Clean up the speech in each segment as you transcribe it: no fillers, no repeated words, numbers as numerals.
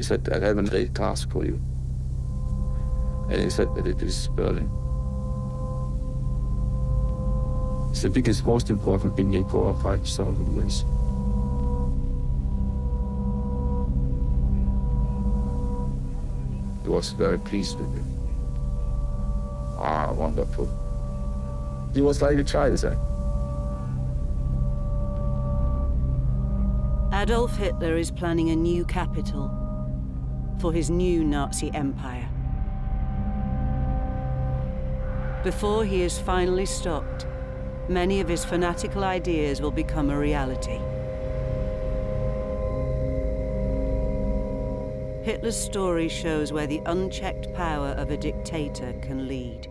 He said, I have a great task for you. And he said that it is Berlin. It's the biggest, most important thing in 4 or 5,000 years. He was very pleased with it. Ah, wonderful. He was like a child then. Adolf Hitler is planning a new capital for his new Nazi empire. Before he is finally stopped, many of his fanatical ideas will become a reality. Hitler's story shows where the unchecked power of a dictator can lead.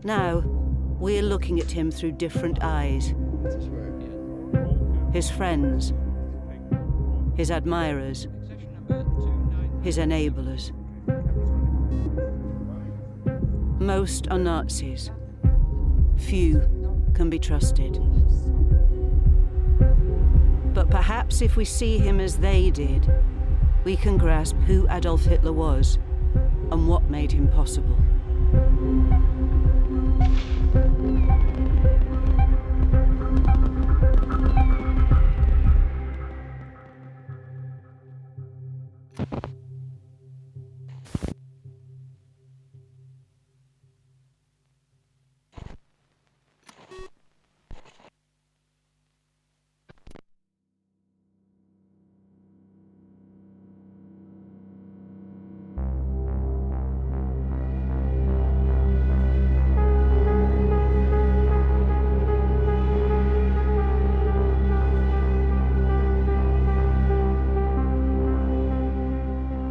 Now, we're looking at him through different eyes. His friends, his admirers, his enablers. Most are Nazis. Few can be trusted. But perhaps if we see him as they did, we can grasp who Adolf Hitler was and what made him possible.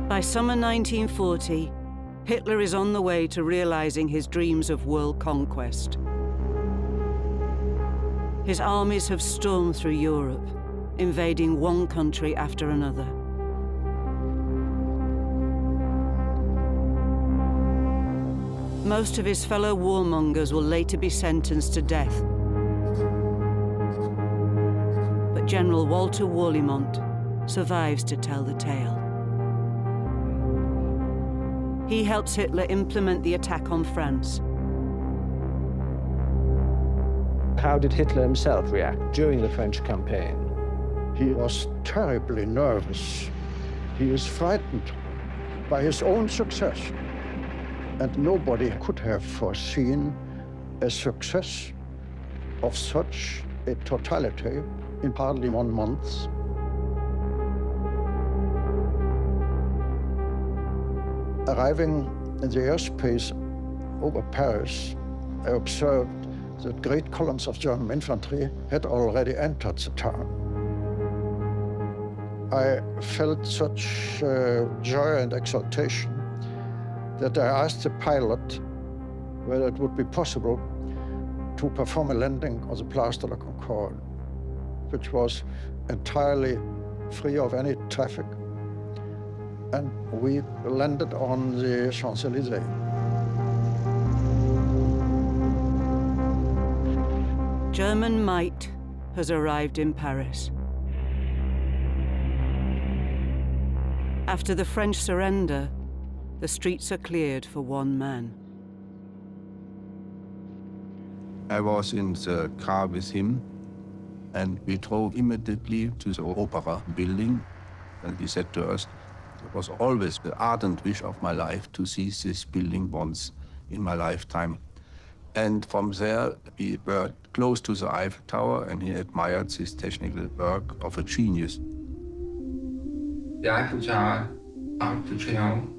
By summer 1940, Hitler is on the way to realizing his dreams of world conquest. His armies have stormed through Europe, invading one country after another. Most of his fellow warmongers will later be sentenced to death. But General Walter Warlimont survives to tell the tale. He helps Hitler implement the attack on France. How did Hitler himself react during the French campaign? He was terribly nervous. He was frightened by his own success. And nobody could have foreseen a success of such a totality in hardly 1 month. Arriving in the airspace over Paris, I observed that great columns of German infantry had already entered the town. I felt such joy and exultation that I asked the pilot whether it would be possible to perform a landing on the Place de la Concorde, which was entirely free of any traffic. And we landed on the Champs-Élysées. German might has arrived in Paris. After the French surrender, the streets are cleared for one man. I was in the car with him, and we drove immediately to the Opera building, and he said to us, it was always the ardent wish of my life to see this building once in my lifetime. And from there, we were close to the Eiffel Tower, and he admired this technical work of a genius. The Eiffel Tower, Arc de Triomphe,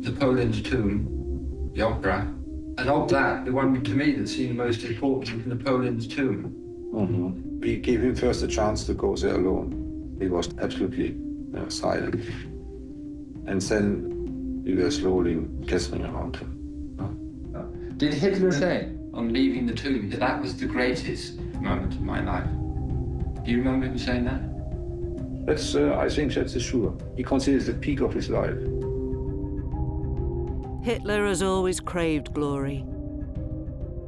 Napoleon's tomb, the opera, and of that, the one to me that seemed most important was Napoleon's tomb. Mm-hmm. We gave him first a chance to go there alone. He was absolutely silent. And then we were slowly gathering around him. Did Hitler say on leaving the tomb that that was the greatest moment of my life? Do you remember him saying that? That's, I think that's sure. He considers the peak of his life. Hitler has always craved glory.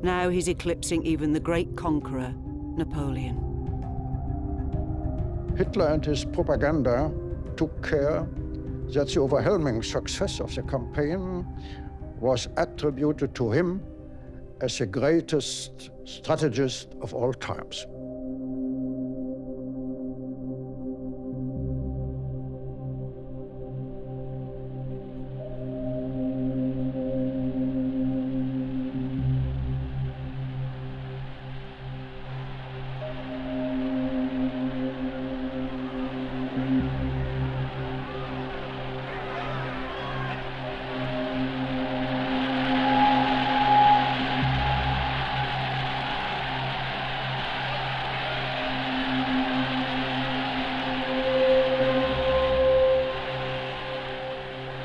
Now he's eclipsing even the great conqueror, Napoleon. Hitler and his propaganda took care that the overwhelming success of the campaign was attributed to him as the greatest strategist of all times.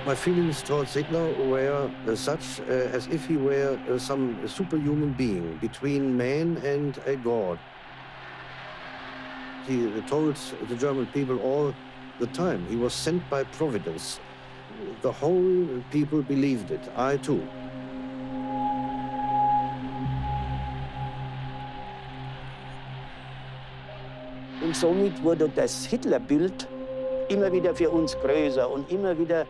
My feelings towards Hitler were such as if he were some superhuman being between man and a god. He told the German people all the time he was sent by Providence. The whole people believed it, I too. Und somit wurde das Hitlerbild immer wieder für uns größer und immer wieder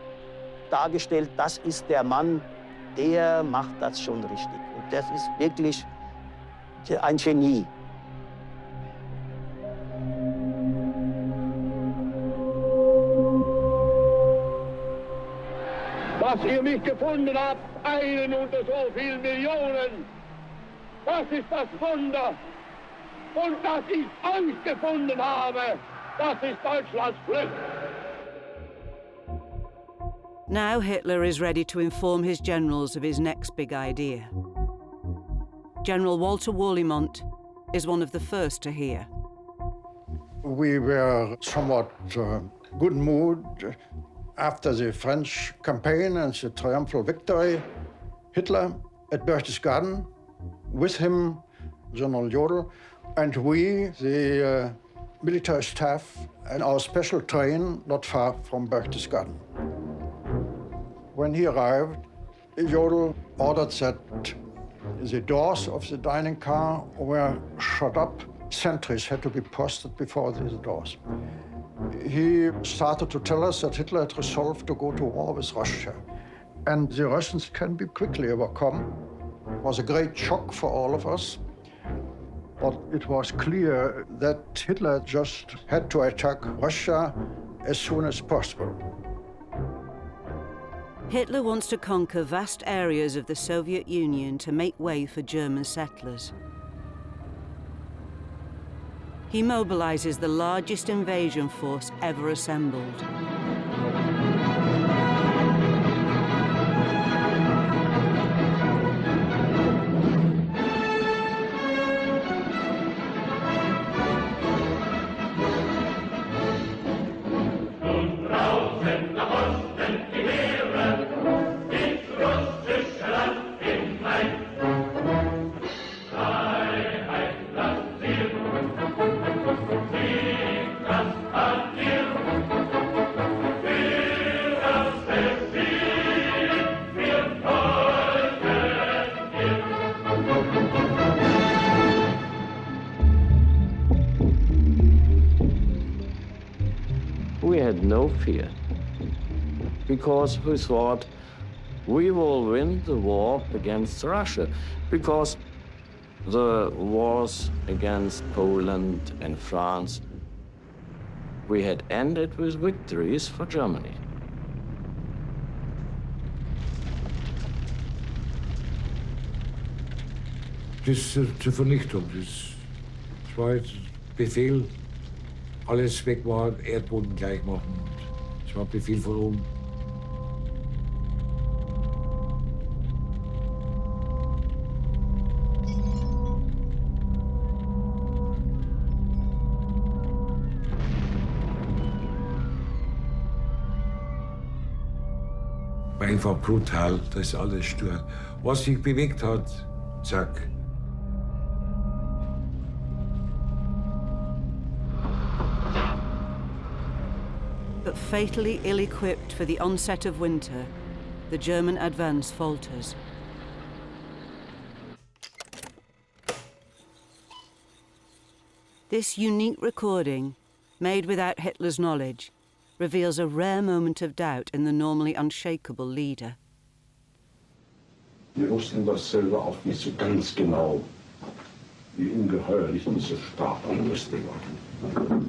dargestellt, das ist der Mann, der macht das schon richtig. Und das ist wirklich ein Genie. Dass ihr mich gefunden habt, einen unter so vielen Millionen, das ist das Wunder. Und dass ich euch gefunden habe, das ist Deutschlands Glück. Now Hitler is ready to inform his generals of his next big idea. General Walter Warlimont is one of the first to hear. We were somewhat good mood after the French campaign and the triumphal victory. Hitler at Berchtesgaden, with him General Jodl, and we, the military staff, and our special train not far from Berchtesgaden. When he arrived, Jodl ordered that the doors of the dining car were shut up. Sentries had to be posted before these doors. He started to tell us that Hitler had resolved to go to war with Russia. And the Russians can be quickly overcome. It was a great shock for all of us. But it was clear that Hitler just had to attack Russia as soon as possible. Hitler wants to conquer vast areas of the Soviet Union to make way for German settlers. He mobilizes the largest invasion force ever assembled. We had no fear, because we thought we will win the war against Russia, because the wars against Poland and France, we had ended with victories for Germany. Das ist zur Vernichtung. Das war jetzt Befehl, alles weg war, Erdboden gleich machen. Das war Befehl von oben. War einfach brutal, das ist alles stur. Was sich bewegt hat, zack. But fatally ill-equipped for the onset of winter, the German advance falters. This unique recording, made without Hitler's knowledge, reveals a rare moment of doubt in the normally unshakable leader. Wir wussten das selber auch nicht so ganz genau, wie ungeheuerlich diese Starkrüstung war.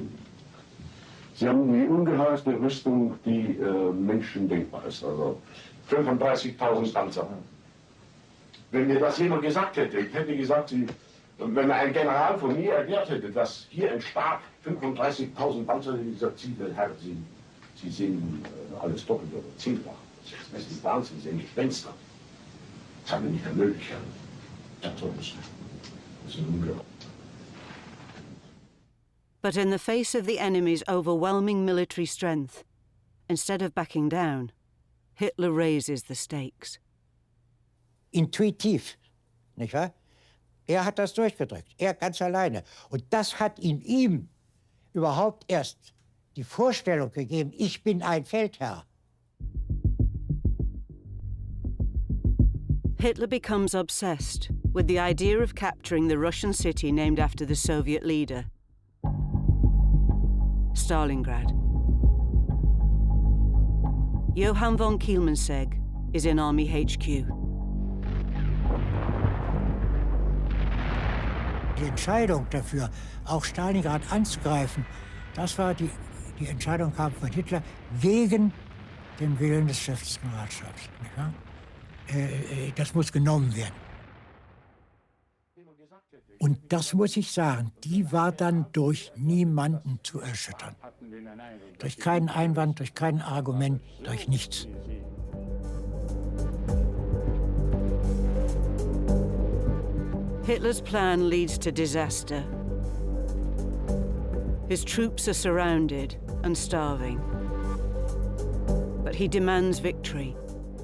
Sie haben die ungeheuerste Rüstung, die Menschen denkbar ist. Also 35.000 Panzer. Wenn mir das jemand gesagt hätte, ich hätte gesagt, wenn ein General von mir erklärt hätte, dass hier in Stab 35.000 Panzer, dieser Ziele, Herr, Sie sehen alles doppelt oder zehnfach. Das ist Wahnsinn, Sie sehen Gespenster. Das haben wir nicht für möglich. Das ist ungeheuer. But in the face of the enemy's overwhelming military strength, instead of backing down, Hitler raises the stakes. Intuitiv, nicht wahr? Er hat das durchgedrückt, er ganz alleine. Und das hat ihm überhaupt erst die Vorstellung gegeben, ich bin ein Feldherr. Hitler becomes obsessed with the idea of capturing the Russian city named after the Soviet leader, Stalingrad. Johann von Kielmansegg is in Army HQ. Die Entscheidung dafür, auch Stalingrad anzugreifen, das war die Entscheidung kam von Hitler wegen dem Willen des Chefs des Generalstabs. Das muss genommen werden. Und das muss ich sagen, die war dann durch niemanden zu erschüttern. Durch keinen Einwand, durch kein Argument, durch nichts. Hitler's plan leads to disaster. His troops are surrounded and starving. But he demands victory,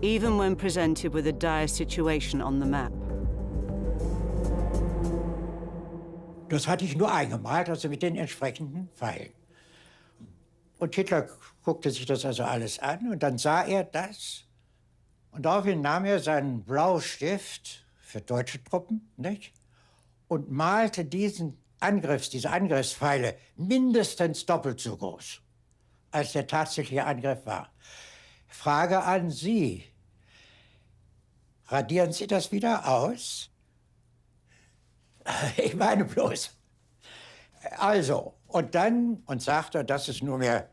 even when presented with a dire situation on the map. Das hatte ich nur eingemalt, also mit den entsprechenden Pfeilen. Und Hitler guckte sich das also alles an und dann sah er das. Und daraufhin nahm er seinen Blaustift für deutsche Truppen, nicht? Und malte diese Angriffspfeile mindestens doppelt so groß, als der tatsächliche Angriff war. Frage an Sie. Radieren Sie das wieder aus? Ich meine bloß. Also, und sagt er, das ist nur mehr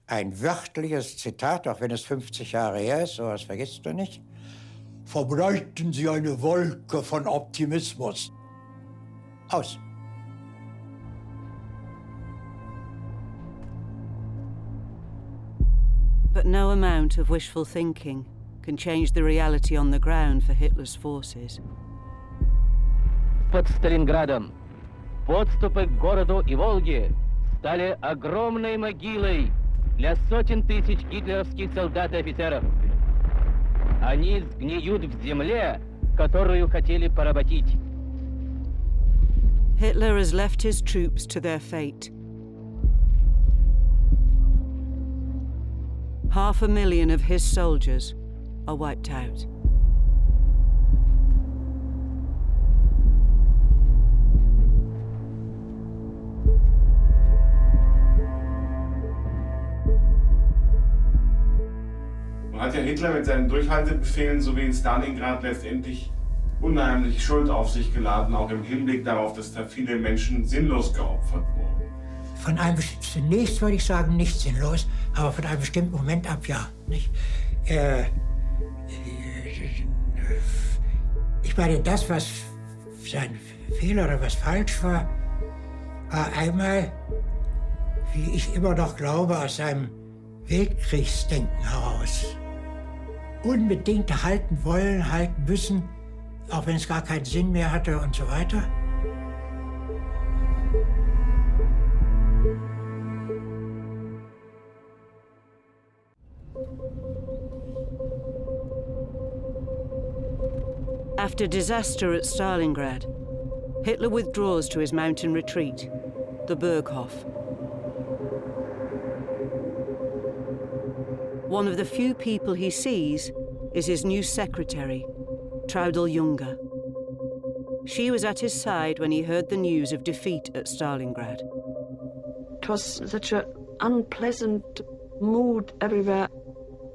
ein wörtliches Zitat, auch wenn es 50 Jahre her ist, sowas vergisst du nicht. Verbreiten Sie eine Wolke von Optimismus. Aus. But no amount of wishful thinking can change the reality on the ground for Hitler's forces. Под Сталинградом подступы к городу и Волге стали огромной могилой для сотен тысяч гитлеровских солдат и офицеров. Они сгниют в земле, которую хотели поработить. Hitler has left his troops to their fate. 500,000 of his soldiers are wiped out. Man hat ja Hitler mit seinen Durchhaltebefehlen sowie in Stalingrad letztendlich unheimlich Schuld auf sich geladen, auch im Hinblick darauf, dass da viele Menschen sinnlos geopfert wurden. Zunächst würde ich sagen, nicht sinnlos, aber von einem bestimmten Moment ab ja. Nicht? Ich meine, das, was sein Fehler oder was falsch war, war einmal, wie ich immer noch glaube, aus seinem Weltkriegsdenken heraus. Unbedingt halten wollen, halten müssen, auch wenn es gar keinen Sinn mehr hatte und so weiter. After disaster at Stalingrad, Hitler withdraws to his mountain retreat, the Berghof. One of the few people he sees is his new secretary, Traudl Junge. She was at his side when he heard the news of defeat at Stalingrad. It was such an unpleasant mood everywhere,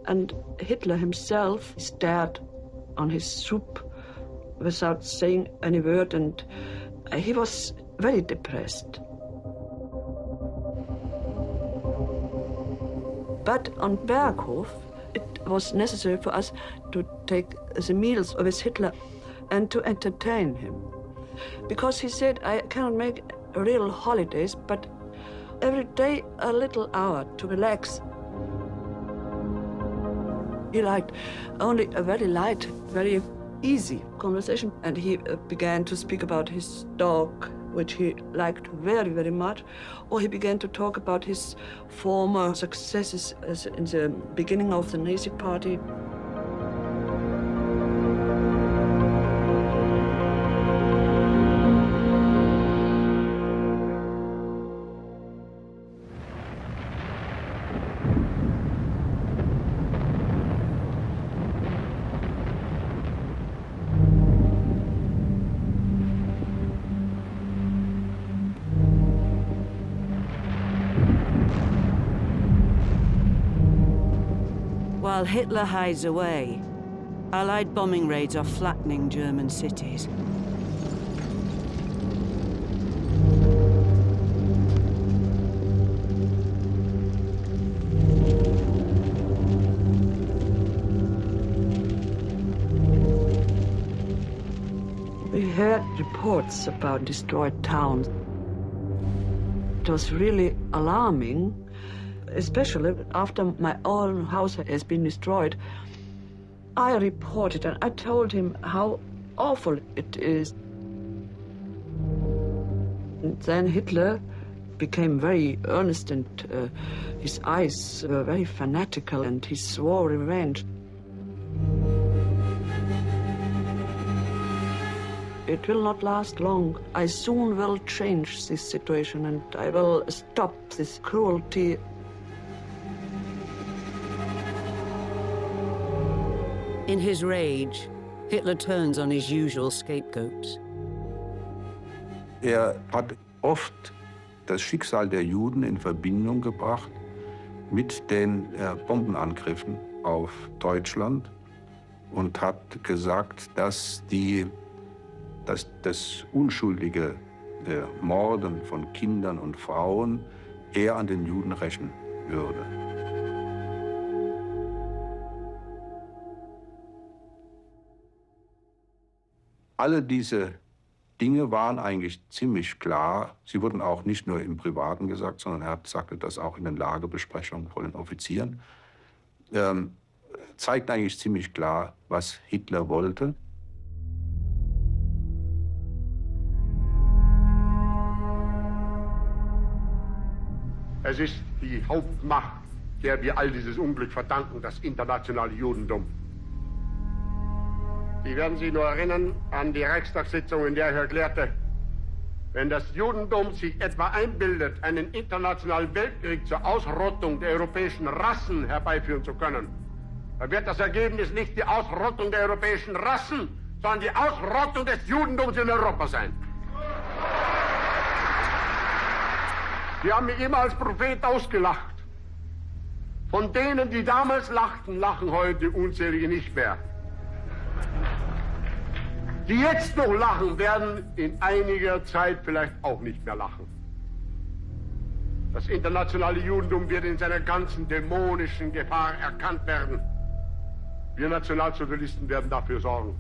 and Hitler himself stared on his soup without saying any word, and he was very depressed. But on Berghof, it was necessary for us to take the meals with Hitler and to entertain him. Because he said, I cannot make real holidays, but every day a little hour to relax. He liked only a very light, very easy conversation. And he began to speak about his dog, which he liked very, very much. Or he began to talk about his former successes in the beginning of the Nazi Party. While Hitler hides away, Allied bombing raids are flattening German cities. We heard reports about destroyed towns. It was really alarming, especially after my own house has been destroyed. I reported and I told him how awful it is. And then Hitler became very earnest, and his eyes were very fanatical, and he swore revenge. It will not last long. I soon will change this situation, and I will stop this cruelty. In his rage, Hitler turns on his usual scapegoats. Hat oft das Schicksal der Juden in Verbindung gebracht mit den Bombenangriffen auf Deutschland und hat gesagt, dass das unschuldige Morden von Kindern und Frauen er an den Juden rächen würde. Alle diese Dinge waren eigentlich ziemlich klar. Sie wurden auch nicht nur im Privaten gesagt, sondern sagte das auch in den Lagebesprechungen vor den Offizieren. Zeigt eigentlich ziemlich klar, was Hitler wollte. Es ist die Hauptmacht, der wir all dieses Unglück verdanken, das internationale Judentum. Sie werden sich nur erinnern an die Reichstagssitzung, in der ich erklärte, wenn das Judentum sich etwa einbildet, einen internationalen Weltkrieg zur Ausrottung der europäischen Rassen herbeiführen zu können, dann wird das Ergebnis nicht die Ausrottung der europäischen Rassen, sondern die Ausrottung des Judentums in Europa sein. Sie haben mich immer als Prophet ausgelacht. Von denen, die damals lachten, lachen heute unzählige nicht mehr. Die jetzt noch lachen, werden in einiger Zeit vielleicht auch nicht mehr lachen. Das internationale Judentum wird in seiner ganzen dämonischen Gefahr erkannt werden. Wir Nationalsozialisten werden dafür sorgen.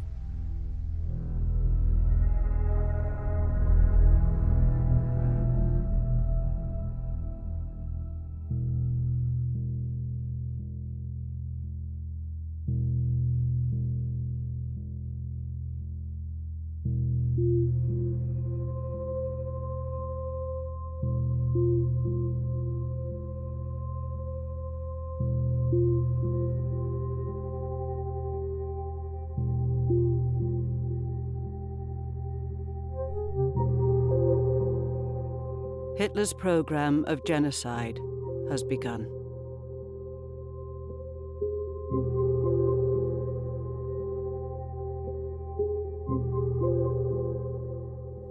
Hitler's program of genocide has begun.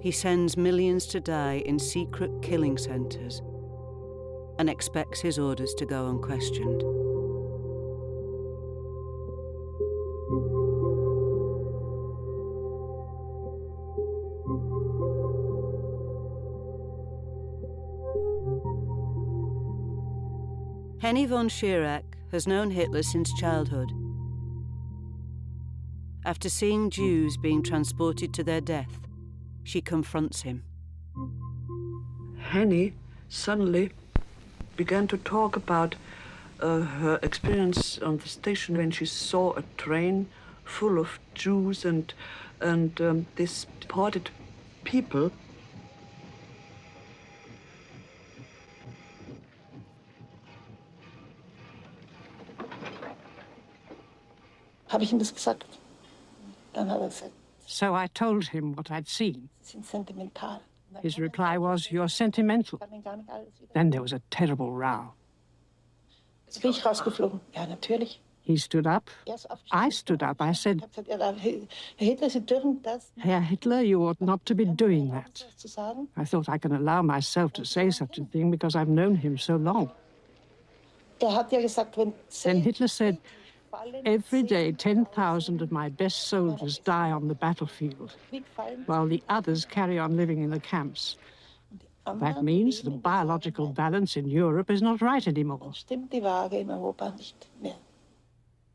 he sends millions to die in secret killing centres and expects his orders to go unquestioned. Henny von Schirach has known Hitler since childhood. After seeing Jews being transported to their death, she confronts him. Henny suddenly began to talk about her experience on the station when she saw a train full of Jews and these deported people. Habe ich ihm das gesagt? Dann hat er gesagt, So I told him what I'd seen. Sie sind sentimental. His reply was, "You're sentimental." Then there was a terrible row. Jetzt bin ich rausgeflogen. Ja, natürlich. He stood up. I stood up. I said, Herr Hitler, Sie dürfen das Herr Hitler, you ought not to be doing that. zu sagen. I thought I can allow myself to say such a thing because I've known him so long. Hat ja gesagt, wenn Then Hitler said, every day 10,000 of my best soldiers die on the battlefield, while the others carry on living in the camps. That means the biological balance in Europe is not right anymore. Stimmt die Waage in Europa nicht mehr.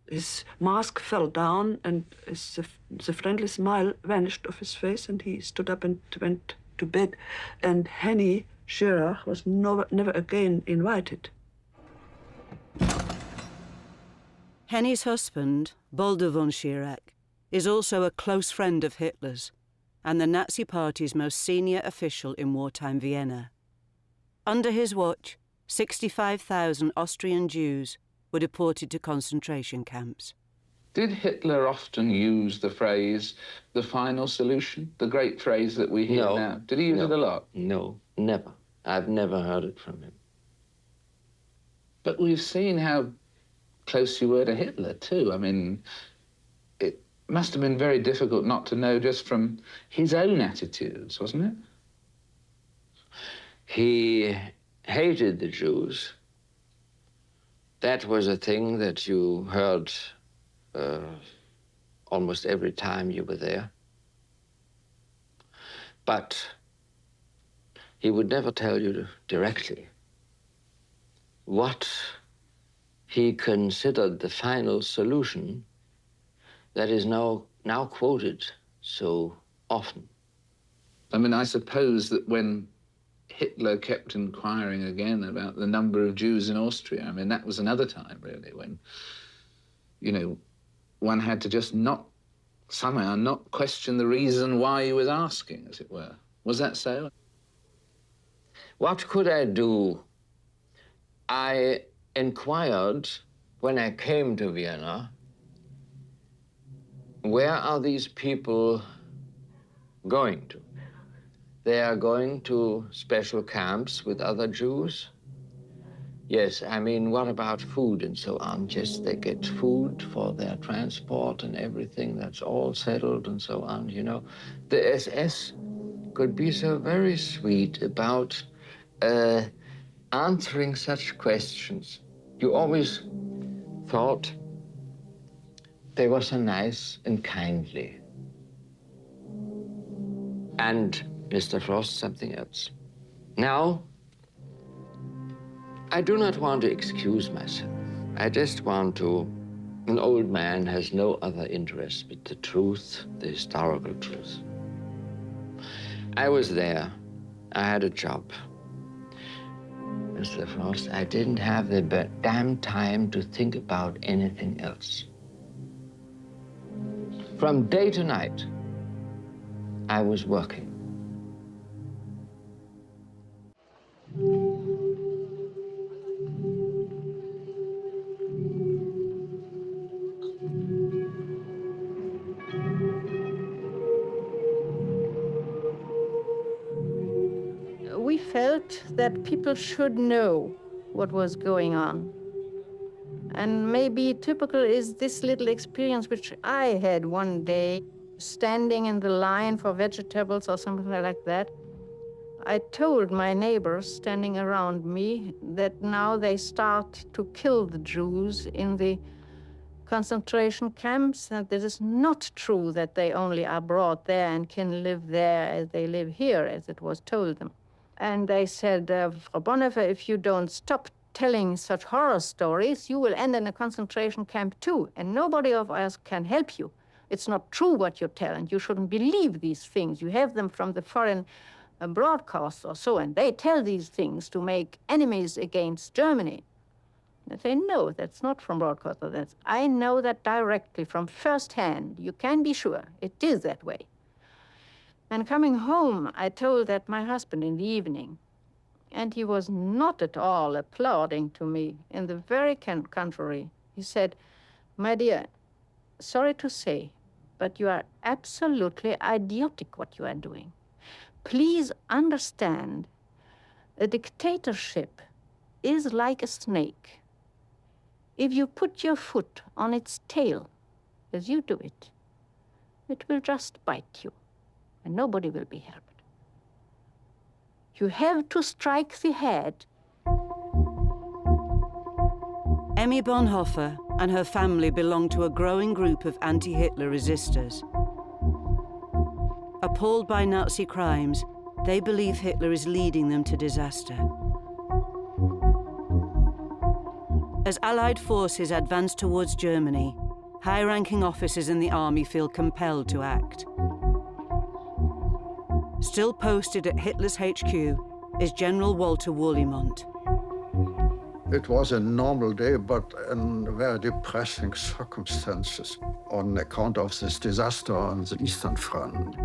His mask fell down and the friendly smile vanished off his face and he stood up and went to bed. And Henny Schirach was never again invited. Henny's husband, Baldur von Schirach, is also a close friend of Hitler's and the Nazi Party's most senior official in wartime Vienna. Under his watch, 65,000 Austrian Jews were deported to concentration camps. Did Hitler often use the phrase, the final solution, the great phrase that we hear now? Did he use it a lot? No, never. I've never heard it from him. But we've seen how close you were to Hitler, too. I mean, it must have been very difficult not to know just from his own attitudes, wasn't it? He hated the Jews. That was a thing that you heard almost every time you were there. But he would never tell you directly what he considered the final solution that is now quoted so often. I mean, I suppose that when Hitler kept inquiring again about the number of Jews in Austria, I mean, that was another time, really, when, you know, one had to just somehow not question the reason why he was asking, as it were. Was that so? What could I do? I inquired when I came to Vienna, where are these people going to? They are going to special camps with other Jews? Yes, I mean, what about food and so on? Yes, they get food for their transport and everything, that's all settled and so on, you know. The SS could be so very sweet about answering such questions. You always thought they were so nice and kindly. And Mr. Frost, something else. Now, I do not want to excuse myself. I just want to... An old man has no other interest but the truth, the historical truth. I was there. I had a job. Mr. Frost, I didn't have the damn time to think about anything else. From day to night, I was working. We felt that people should know what was going on. And maybe typical is this little experience which I had one day. standing in the line for vegetables or something like that. I told my neighbors standing around me that now they start to kill the Jews in the concentration camps, and it is not true that they only are brought there and can live there as they live here, as it was told them. And they said, Frau Bonhoeffer, if you don't stop telling such horror stories, you will end in a concentration camp too, and nobody of us can help you. It's not true what you tell, and you shouldn't believe these things. You have them from the foreign broadcasts or so, and they tell these things to make enemies against Germany. I say, no, that's not from broadcasters. I know that directly from first hand. You can be sure it is that way. And coming home, I told that my husband in the evening, and he was not at all applauding to me. In the very contrary, he said, my dear, sorry to say, but you are absolutely idiotic what you are doing. Please understand, a dictatorship is like a snake. If you put your foot on its tail, as you do it, it will just bite you, and nobody will be helped. You have to strike the head. Emmy Bonhoeffer and her family belong to a growing group of anti-Hitler resistors. Appalled by Nazi crimes, they believe Hitler is leading them to disaster. As Allied forces advance towards Germany, high-ranking officers in the army feel compelled to act. Still posted at Hitler's HQ is General Walter Woolimont. It was a normal day, but in very depressing circumstances on account of this disaster on the Eastern Front.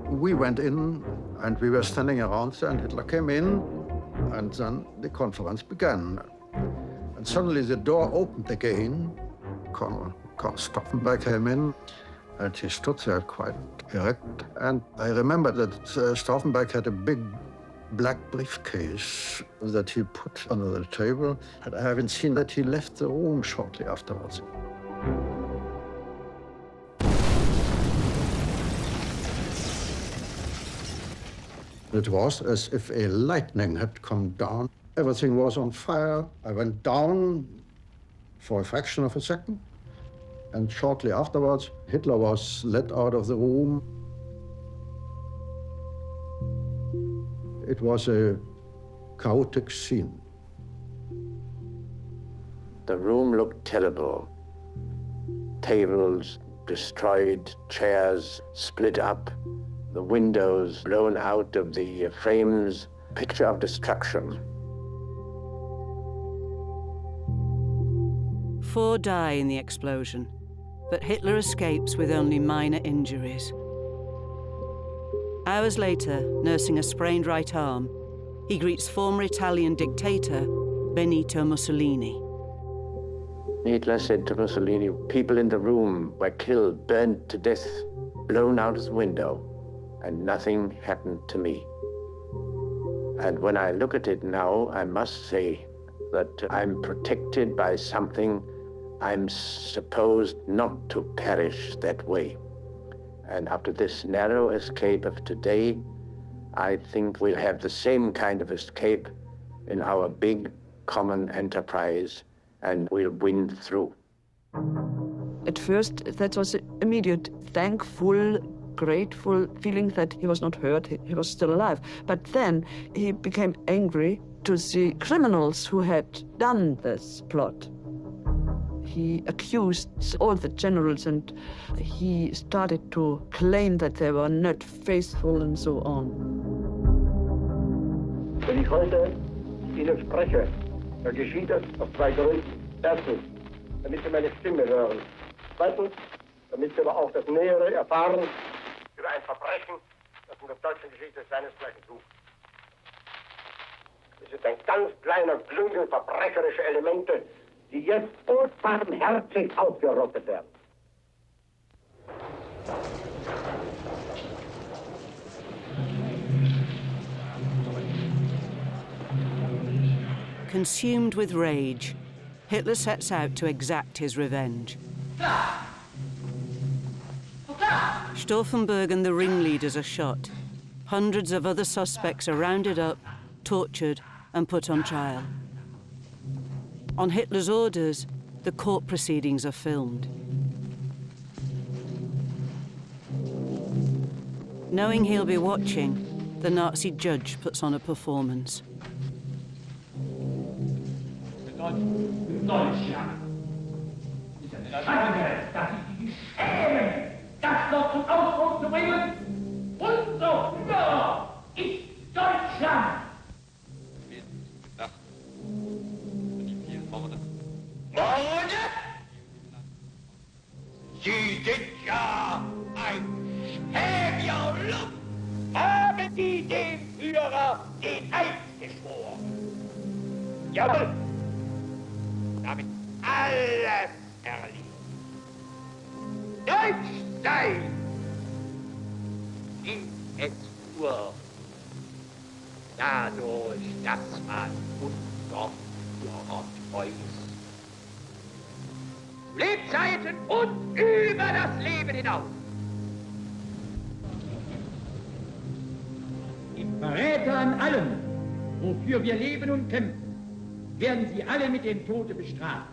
We went in and we were standing around there, and Hitler came in, and then the conference began. And suddenly the door opened again. Colonel Stauffenberg came in, and he stood there quite erect. And I remember that Stauffenberg had a big black briefcase that he put under the table. And I haven't seen that he left the room shortly afterwards. It was as if a lightning had come down. Everything was on fire. I went down for a fraction of a second, and shortly afterwards, Hitler was led out of the room. It was a chaotic scene. The room looked terrible. Tables destroyed, chairs split up, the windows blown out of the frames, picture of destruction. 4 die in the explosion, but Hitler escapes with only minor injuries. Hours later, nursing a sprained right arm, he greets former Italian dictator Benito Mussolini. Hitler said to Mussolini, people in the room were killed, burned to death, blown out of the window, and nothing happened to me. And when I look at it now, I must say that I'm protected by something. I'm supposed not to perish that way. And after this narrow escape of today, I think we'll have the same kind of escape in our big common enterprise, and we'll win through. At first, that was immediate, thankful, grateful feeling that he was not hurt, he was still alive. But then he became angry to the criminals who had done this plot. He accused all the generals, and he started to claim that they were not faithful and so on. Wenn ich heute Ihnen spreche, dann geschieht es auf 2 Gründen. Erstens, damit Sie meine Stimme hören. Zweitens, damit Sie aber auch das Nähere erfahren über ein Verbrechen, das in der deutschen Geschichte seinesgleichen sucht. Es ist ein ganz kleiner Klüngel verbrecherischer Elemente, die jetzt unbarmherzig ausgerottet werden. Consumed with rage, Hitler sets out to exact his revenge. Stauffenberg and the ringleaders are shot. Hundreds of other suspects are rounded up, tortured, and put on trial. On Hitler's orders, the court proceedings are filmed. Knowing he'll be watching, the Nazi judge puts on a performance. Deutschland ist eine Schande, dass sie sich schämen, das noch zum Ausdruck zu bringen. Unser Führer ist Deutschland. Morde? Sie sind ja ein Hämierluft. Haben Sie dem Führer den Eid geschworen? Jawohl. Damit alles erliegt. Deutsch sein, wie es nur dadurch, dass man unser Führer treu ist. Lebzeiten und über das Leben hinaus. Im Verräter an allem, wofür wir leben und kämpfen, werden sie alle mit dem Tode bestraft.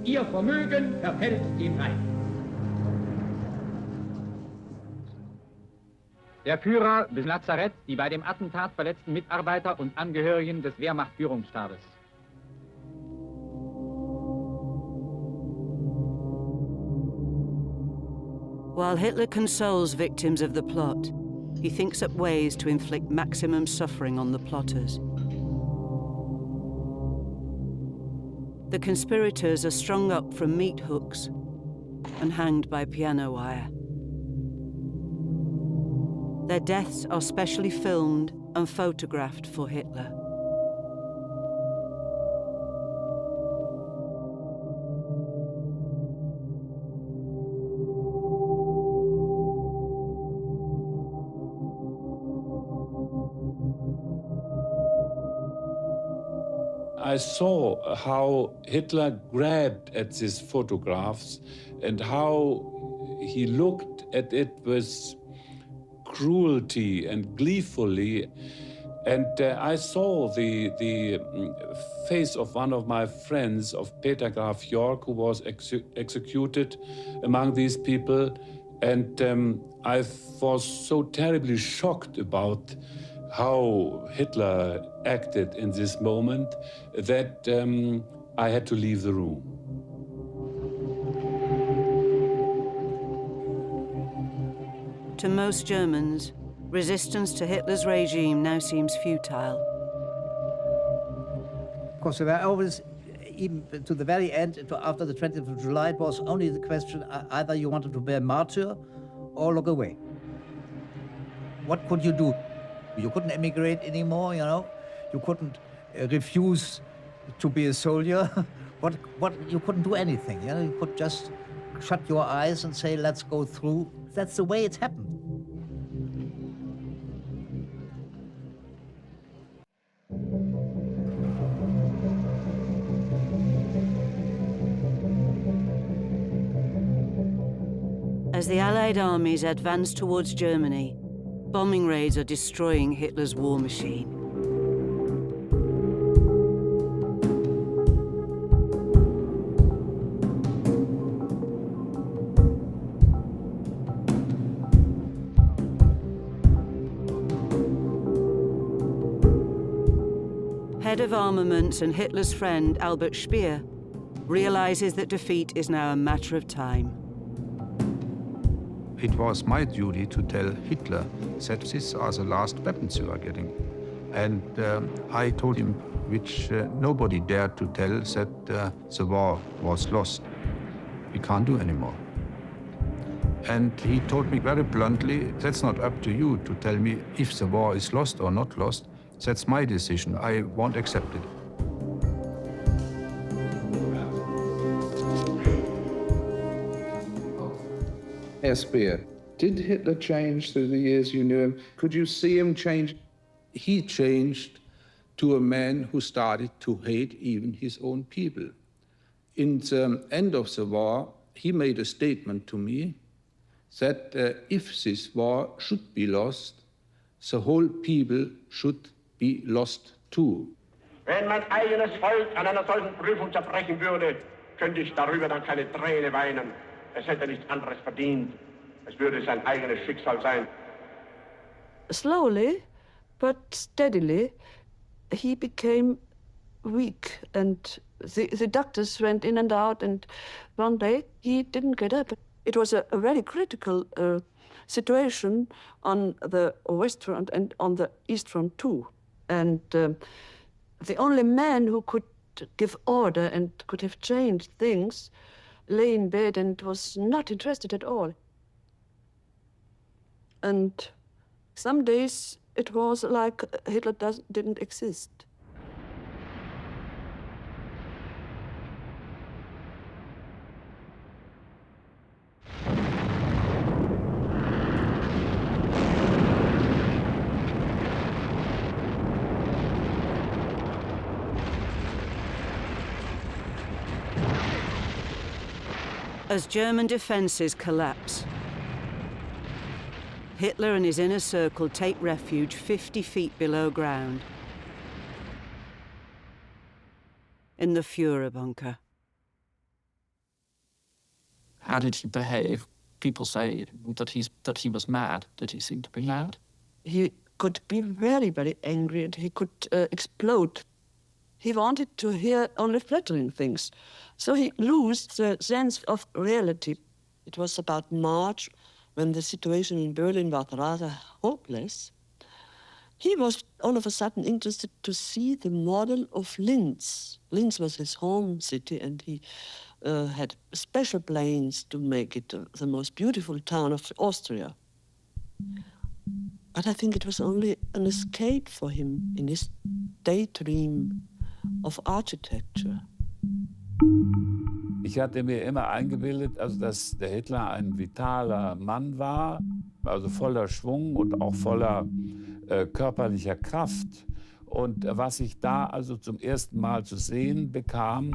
Ihr Vermögen verfällt dem Reich. Der Führer des Lazarett, die bei dem Attentat verletzten Mitarbeiter und Angehörigen des Wehrmacht-Führungsstabes. While Hitler consoles victims of the plot, he thinks up ways to inflict maximum suffering on the plotters. The conspirators are strung up from meat hooks and hanged by piano wire. Their deaths are specially filmed and photographed for Hitler. I saw how Hitler grabbed at these photographs and how he looked at it with cruelty and gleefully. And I saw the face of one of my friends, of Peter Graf York, who was executed among these people. And I was so terribly shocked about how Hitler acted in this moment that I had to leave the room. To most Germans, resistance to Hitler's regime now seems futile. Of course, there were always, even to the very end, after the 20th of July, it was only the question, either you wanted to be a martyr or look away. What could you do? You couldn't emigrate anymore, you know? You couldn't refuse to be a soldier. You couldn't do anything, you know? You could just shut your eyes and say, let's go through. That's the way it happened. As the Allied armies advance towards Germany, bombing raids are destroying Hitler's war machine. Head of armaments and Hitler's friend Albert Speer realizes that defeat is now a matter of time. It was my duty to tell Hitler that these are the last weapons you are getting. And I told him, which nobody dared to tell, that the war was lost. We can't do anymore. And he told me very bluntly, that's not up to you to tell me if the war is lost or not lost. That's my decision. I won't accept it. Herr Speer, did Hitler change through the years you knew him? Could you see him change? He changed to a man who started to hate even his own people. In the end of the war, he made a statement to me that if this war should be lost, the whole people should be lost too. Wenn mein eigenes Volk an einer solchen Prüfung zerbrechen würde, könnte ich darüber dann keine Träne weinen. Es hätte nichts anderes verdient. Es würde sein eigenes Schicksal sein. Slowly, but steadily, he became weak, and the doctors went in and out, and one day he didn't get up. It was a very critical situation on the West Front and on the East Front too. And the only man who could give order and could have changed things lay in bed and was not interested at all. And some days it was like Hitler didn't exist. As German defences collapse, Hitler and his inner circle take refuge 50 feet below ground in the Führer bunker. How did he behave? People say that he was mad. Did he seem to be mad? He could be very, very angry, and he could explode. He wanted to hear only flattering things. So he lost the sense of reality. It was about March, when the situation in Berlin was rather hopeless. He was all of a sudden interested to see the model of Linz. Linz was his home city, and he had special plans to make it the most beautiful town of Austria. But I think it was only an escape for him in his daydream of architecture. Ich hatte mir immer eingebildet, also dass der Hitler ein vitaler Mann war, also voller Schwung und auch voller körperlicher Kraft. Und was ich da also zum ersten Mal zu sehen bekam,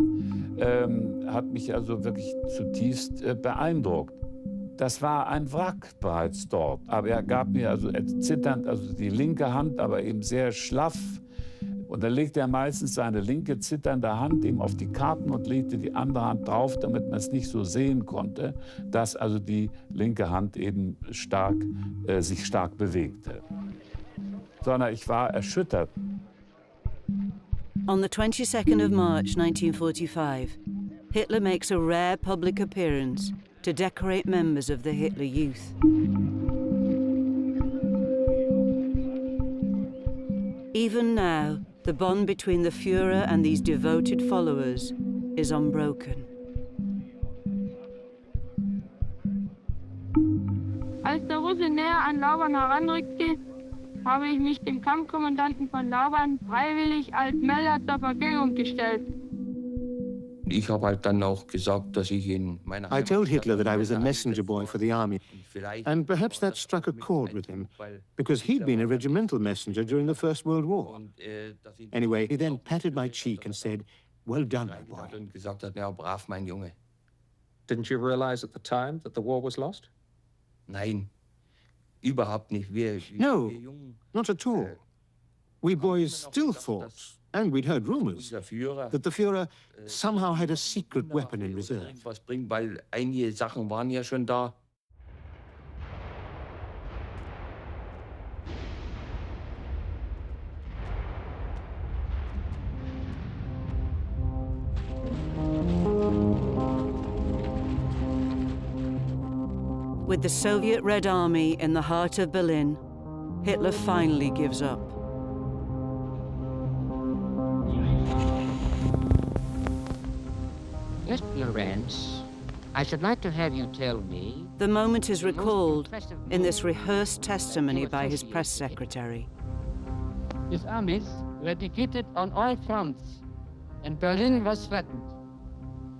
hat mich also wirklich zutiefst beeindruckt. Das war ein Wrack bereits dort. Aber er gab mir also zitternd, also die linke Hand, aber eben sehr schlaff. Und dann legte er meistens seine linke zitternde Hand eben auf die Karten und legte die andere Hand drauf, damit man es nicht so sehen konnte, dass also die linke Hand eben sich stark bewegte. Sondern ich war erschüttert. On the 22nd of March 1945, Hitler makes a rare public appearance to decorate members of the Hitler Youth. Even now, the bond between the Führer and these devoted followers is unbroken. Als der Russe näher an Lauban heranrückte, habe ich mich dem Kampfkommandanten von Lauban freiwillig als Melder zur Verfügung gestellt. Ich habe halt dann auch gesagt, dass ich in meiner I told Hitler that I was a messenger boy for the army, and perhaps that struck a chord with him, because he'd been a regimental messenger during the First World War. Anyway, he then patted my cheek and said, "Well done, my boy." Und gesagt hat, ja, brav, mein Junge. Didn't you realize at the time that the war was lost? Nein, überhaupt nicht. No, not at all. We boys still thought, and we'd heard rumors, that the Führer somehow had a secret weapon in reserve. Was bringt, weil einige Sachen waren ja schon da. With the Soviet Red Army in the heart of Berlin, Hitler finally gives up. Mr. Lorenz, I should like to have you tell me... The moment is recalled in this rehearsed testimony by his press secretary. His armies were defeated on all fronts, and Berlin was threatened.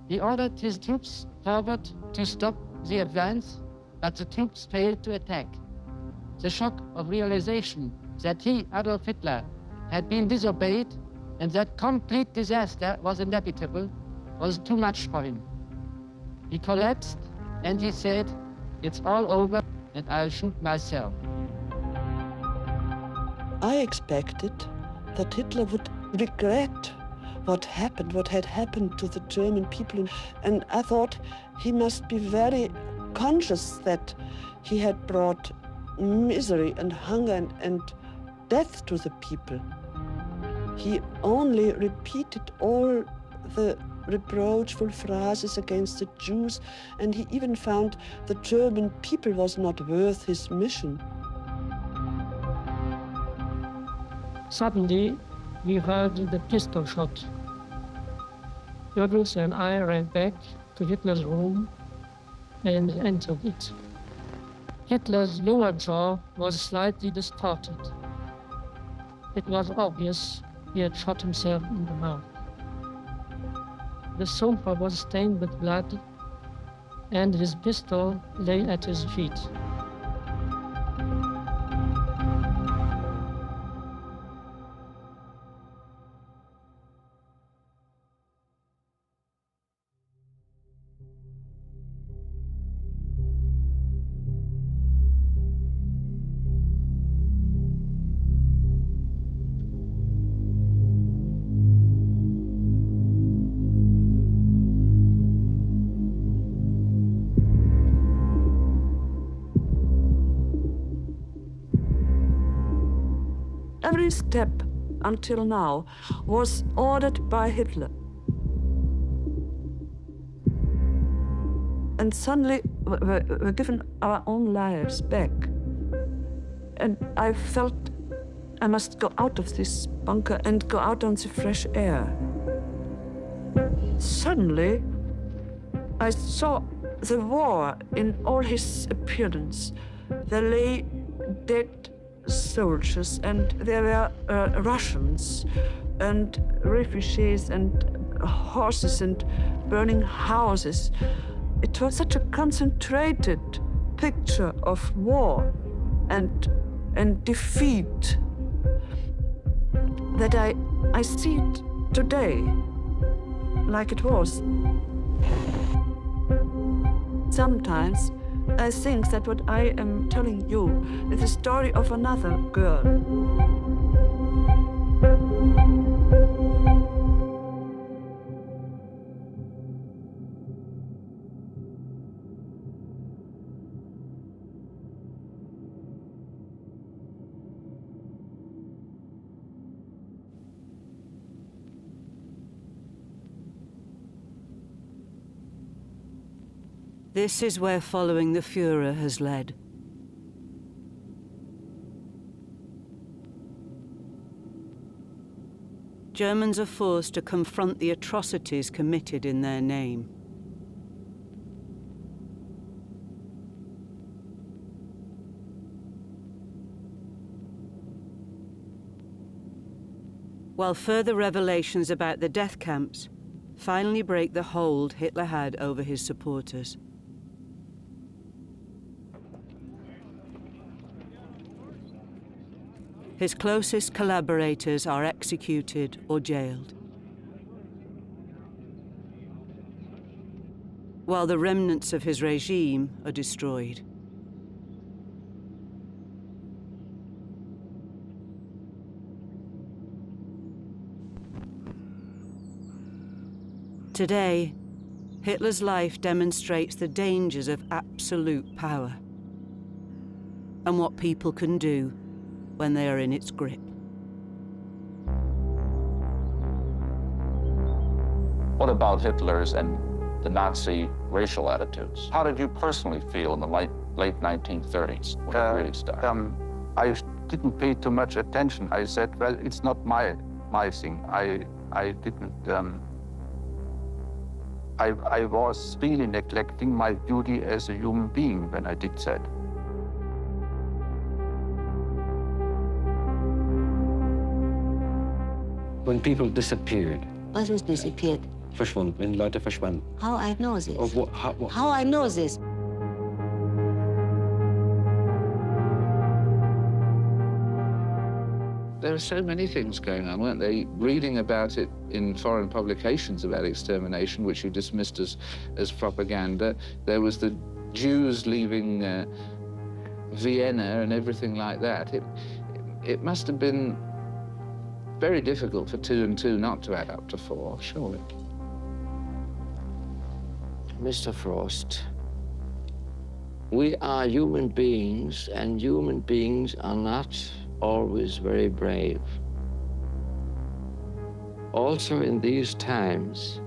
He ordered his troops forward to stop the advance, but the troops failed to attack. The shock of realization that he, Adolf Hitler, had been disobeyed and that complete disaster was inevitable was too much for him. He collapsed and he said, "It's all over and I'll shoot myself." I expected that Hitler would regret what had happened to the German people. And I thought he must be very conscious that he had brought misery and hunger and death to the people. He only repeated all the reproachful phrases against the Jews, and he even found the German people was not worth his mission. Suddenly, we heard the pistol shot. Goebbels and I ran back to Hitler's room and entered it. Hitler's lower jaw was slightly distorted. It was obvious he had shot himself in the mouth. The sofa was stained with blood, and his pistol lay at his feet. Every step until now was ordered by Hitler. And suddenly we're given our own lives back. And I felt I must go out of this bunker and go out on the fresh air. Suddenly, I saw the war in all his appearance. There lay dead soldiers, and there were Russians and refugees and horses and burning houses. It was such a concentrated picture of war and defeat that I see it today like it was. Sometimes I think that what I am telling you is the story of another girl. This is where following the Führer has led. Germans are forced to confront the atrocities committed in their name. While further revelations about the death camps finally break the hold Hitler had over his supporters. His closest collaborators are executed or jailed, while the remnants of his regime are destroyed. Today, Hitler's life demonstrates the dangers of absolute power and what people can do when they are in its grip. What about Hitler's and the Nazi racial attitudes? How did you personally feel in the late 1930s when it really started? I didn't pay too much attention. I said, well, it's not my thing. I didn't. I was really neglecting my duty as a human being when I did that. When people disappeared. Was is disappeared? Verschwunden, wenn Leute verschwanden. How I know this? How I know this? There were so many things going on, weren't they? Reading about it in foreign publications about extermination, which you dismissed as propaganda. There was the Jews leaving Vienna and everything like that. It must have been very difficult for 2 and 2 not to add up to 4, surely. Mr. Frost, we are human beings, and human beings are not always very brave. Also in these times,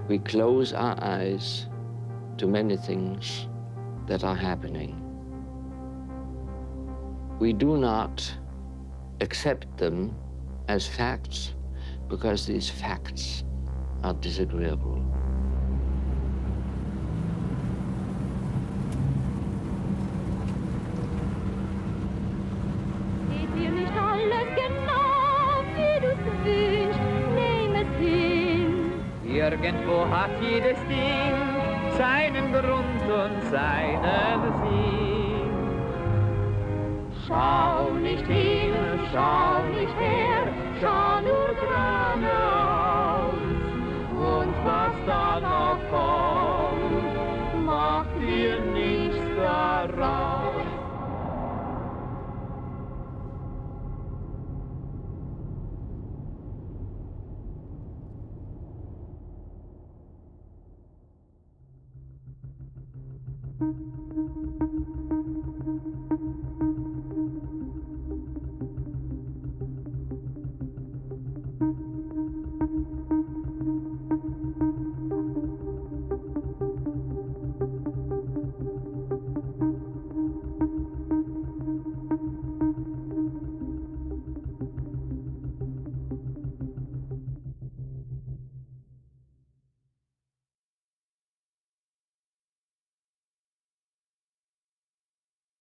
we close our eyes to many things that are happening. We do not accept them as facts because these facts are disagreeable. Irgendwo hat jedes Ding seinen Grund und seinen Sinn. Schau nicht hin, schau nicht her, schau nur geradeaus. Und was da noch kommt, macht dir nichts daraus. Thank you.